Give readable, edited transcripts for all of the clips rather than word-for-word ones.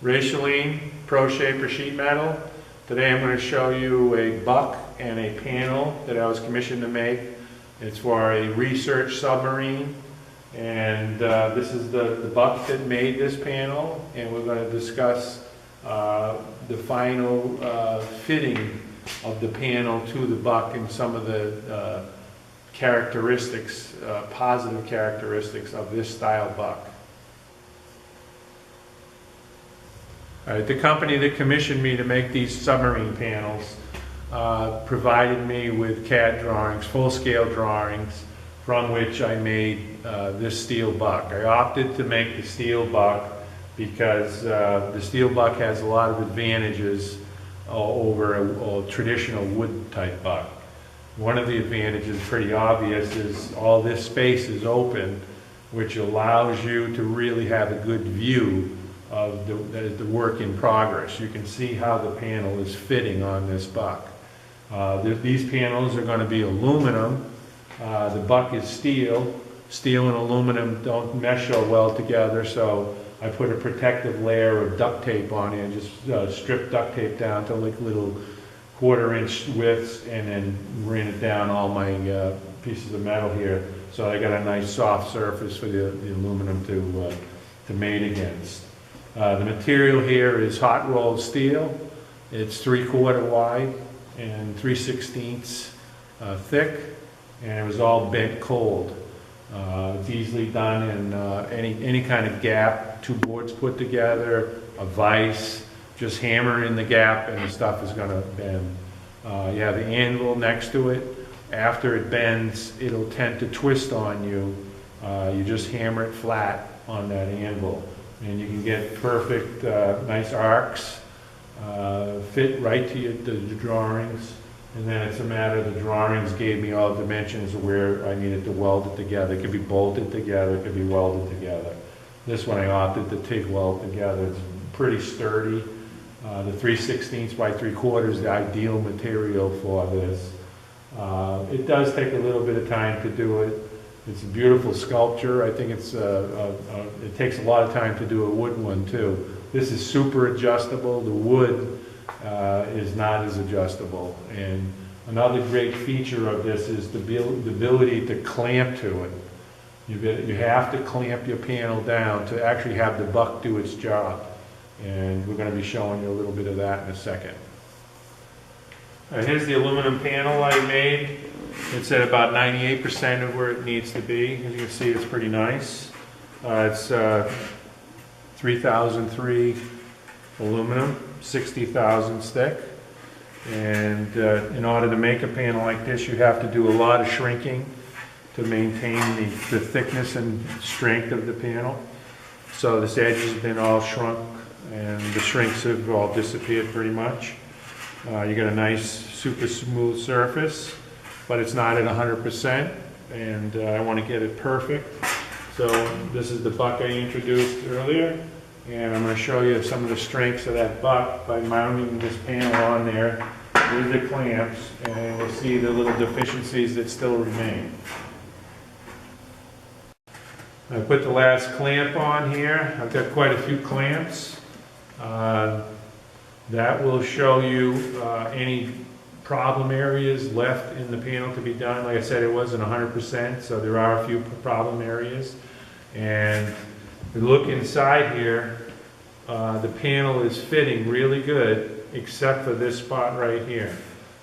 Wray Schelin Pro Shaper Sheet Metal. Today I'm going to show you a buck and a panel that I was commissioned to make. It's for a research submarine, and this is the buck that made this panel, and we're going to discuss the final fitting of the panel to the buck and some of the characteristics, positive characteristics of this style buck. The company that commissioned me to make these submarine panels provided me with CAD drawings, full-scale drawings, from which I made this steel buck. I opted to make the steel buck because the steel buck has a lot of advantages over a traditional wood type buck. One of the advantages, pretty obvious, is all this space is open, which allows you to really have a good view of the work in progress. You can see how the panel is fitting on this buck. These panels are going to be aluminum. The buck is steel. Steel and aluminum don't mesh so well together, so I put a protective layer of duct tape on it, and just stripped duct tape down to like little 1/4-inch widths, and then ran it down all my pieces of metal here, so I got a nice soft surface for the aluminum to mate against. The material here is hot rolled steel. It's 3/4 wide and 3/16 thick, and it was all bent cold. It's easily done in any kind of gap, 2 boards put together, a vise, just hammer in the gap and the stuff is going to bend. You have the anvil next to it. After it bends, it'll tend to twist on you. You just hammer it flat on that anvil, and you can get perfect, nice arcs, fit right to the drawings. And then it's a matter, the drawings gave me all dimensions of where I needed to weld it together. It could be bolted together, it could be welded together. This one I opted to TIG weld together. It's pretty sturdy. The 3/16 by 3/4 is the ideal material for this. It does take a little bit of time to do it. It's a beautiful sculpture. I think it takes a lot of time to do a wood one too. This is super adjustable. The wood is not as adjustable. And another great feature of this is the ability to clamp to it. You have to clamp your panel down to actually have the buck do its job. And we're going to be showing you a little bit of that in a second. Here's the aluminum panel I made. It's at about 98% of where it needs to be. As you can see, it's pretty nice. It's 3003 aluminum, 60 thousandths thick. And in order to make a panel like this, you have to do a lot of shrinking to maintain the thickness and strength of the panel. So this edge has been all shrunk, and the shrinks have all disappeared pretty much. You get a nice, super smooth surface, but it's not at 100%, and I want to get it perfect. So this is the buck I introduced earlier, and I'm going to show you some of the strengths of that buck by mounting this panel on there with the clamps, and we'll see the little deficiencies that still remain. I put the last clamp on here. I've got quite a few clamps. That will show you any problem areas left in the panel to be done. Like I said, it wasn't 100%, so there are a few problem areas. And if you look inside here, the panel is fitting really good, except for this spot right here.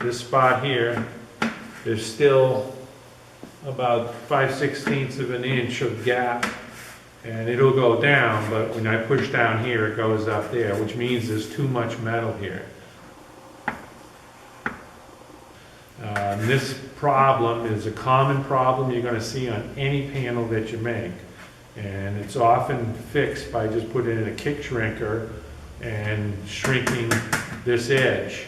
This spot here, there's still about 5/16 of an inch of gap, and it'll go down, but when I push down here, it goes up there, which means there's too much metal here. This problem is a common problem you're going to see on any panel that you make, and it's often fixed by just putting in a kick shrinker and shrinking this edge.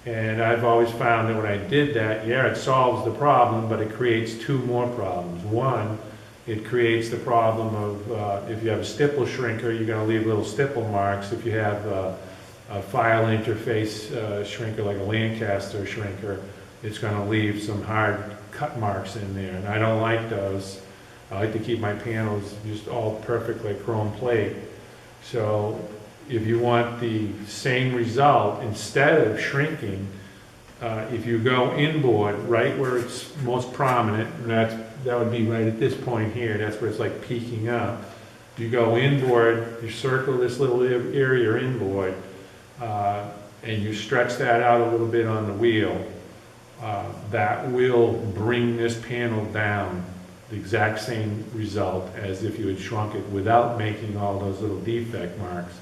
And I've always found that when I did that, yeah, it solves the problem, but it creates 2 more problems. One, it creates the problem of if you have a stipple shrinker, you're going to leave little stipple marks. If you have a file interface shrinker like a Lancaster shrinker, it's going to leave some hard cut marks in there, and I don't like those. I like to keep my panels just all perfect like chrome plate. So if you want the same result, instead of shrinking, if you go inboard, right where it's most prominent, and that would be right at this point here, that's where it's like peaking up. You go inboard, you circle this little area inboard, and you stretch that out a little bit on the wheel. That will bring this panel down the exact same result as if you had shrunk it without making all those little defect marks.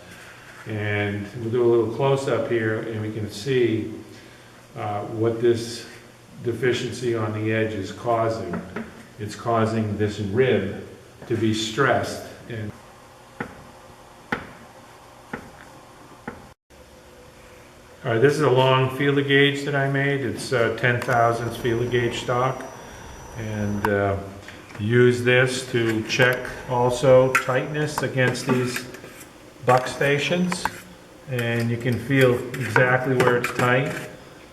And we'll do a little close-up here, and we can see what this deficiency on the edge is causing. It's causing this rib to be stressed. And all right, this is a long feeler gauge that I made. It's 10 thousandths feeler gauge stock, and use this to check also tightness against these buck stations, and you can feel exactly where it's tight.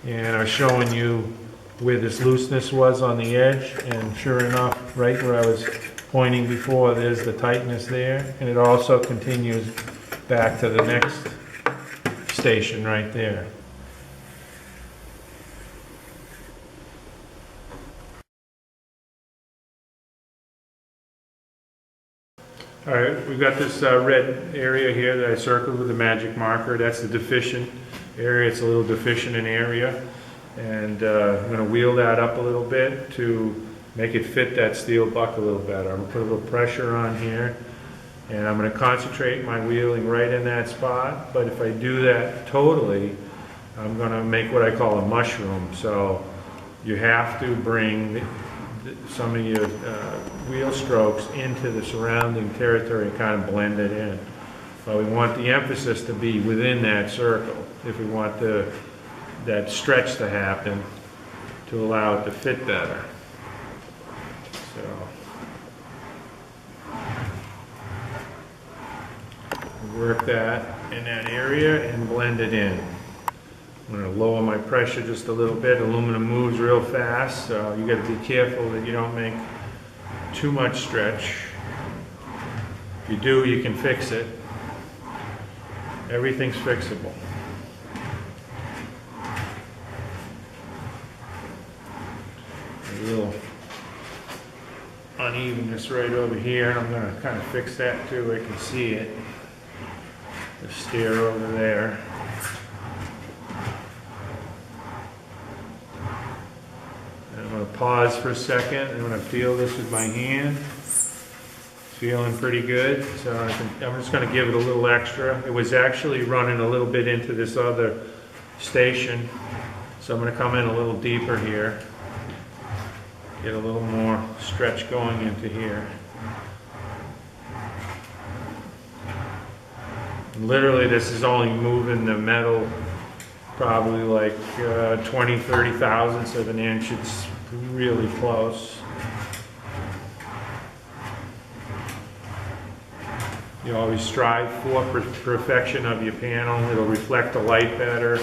And I'm showing you where this looseness was on the edge, and sure enough, right where I was pointing before, there's the tightness there, and it also continues back to the next station right there. All right, we've got this red area here that I circled with a magic marker. That's the deficient area. It's a little deficient in area. And I'm going to wheel that up a little bit to make it fit that steel buck a little better. I'm going to put a little pressure on here, and I'm going to concentrate my wheeling right in that spot. But if I do that totally, I'm going to make what I call a mushroom. So you have to bring some of your wheel strokes into the surrounding territory and kind of blend it in. But we want the emphasis to be within that circle if we want that stretch to happen to allow it to fit better. So work that in that area and blend it in. I'm going to lower my pressure just a little bit. Aluminum moves real fast, so you got to be careful that you don't make too much stretch. If you do, you can fix it. Everything's fixable. A little unevenness right over here, and I'm going to kind of fix that too. I can see it. The stair over there. I'm going to pause for a second. I'm going to feel this with my hand. Feeling pretty good. So I'm just going to give it a little extra. It was actually running a little bit into this other station. So I'm going to come in a little deeper here. Get a little more stretch going into here. And literally this is only moving the metal probably like 20-30 thousandths of an inch. It's really close. You always strive for perfection of your panel. It'll reflect the light better.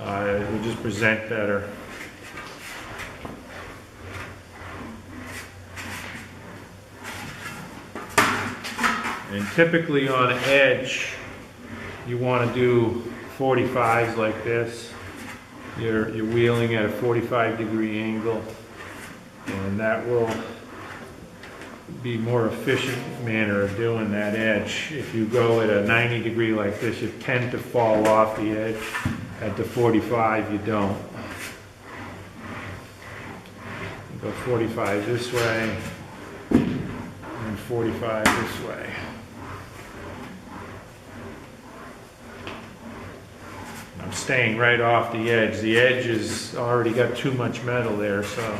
It will just present better. And typically on edge, you want to do 45s like this. You're wheeling at a 45-degree angle, and that will be more efficient manner of doing that edge. If you go at a 90-degree like this, you tend to fall off the edge. At the 45, you don't. You go 45 this way, and 45 this way. I'm staying right off the edge. The edge has already got too much metal there, so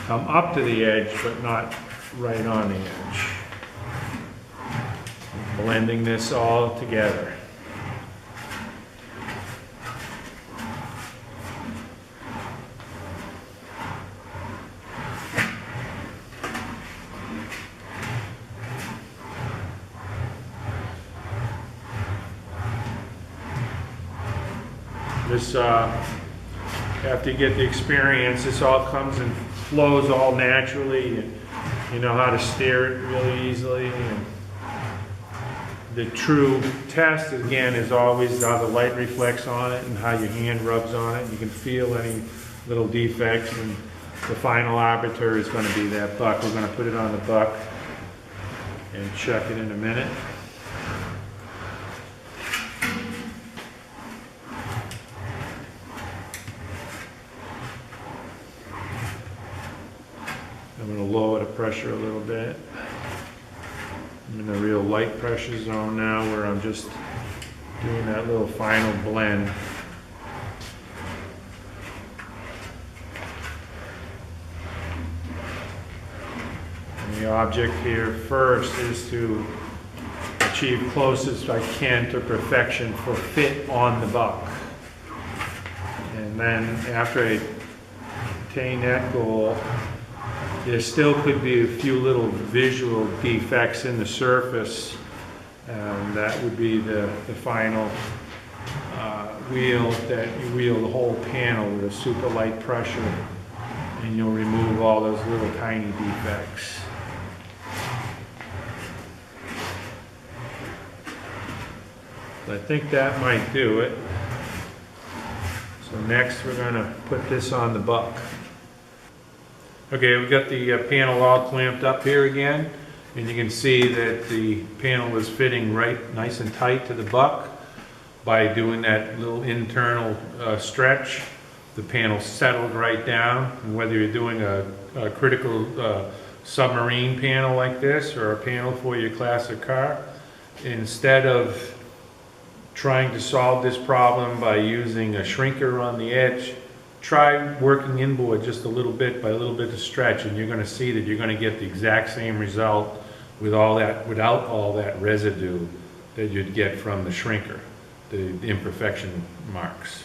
come up to the edge, but not right on the edge. Blending this all together. This, after you get the experience, this all comes and flows all naturally, and you know how to steer it really easily, and The true test, again, is always how the light reflects on it and how your hand rubs on it. You can feel any little defects, and the final arbiter is going to be that buck. We're going to put it on the buck and check it in a minute. I'm going to lower the pressure a little bit. I'm in the real light pressure zone now, where I'm just doing that little final blend. And the object here first is to achieve closest I can to perfection for fit on the buck. And then after I attain that goal, there still could be a few little visual defects in the surface, and that would be the final wheel, that you wheel the whole panel with a super light pressure, and you'll remove all those little tiny defects. I think that might do it. So next we're going to put this on the buck. Okay, we've got the panel all clamped up here again, and you can see that the panel is fitting right nice and tight to the buck. By doing that little internal stretch, the panel settled right down. And whether you're doing a critical submarine panel like this, or a panel for your classic car, instead of trying to solve this problem by using a shrinker on the edge, try working inboard just a little bit by a little bit of stretch, and you're going to see that you're going to get the exact same result with all that, without all that residue that you'd get from the shrinker, the imperfection marks.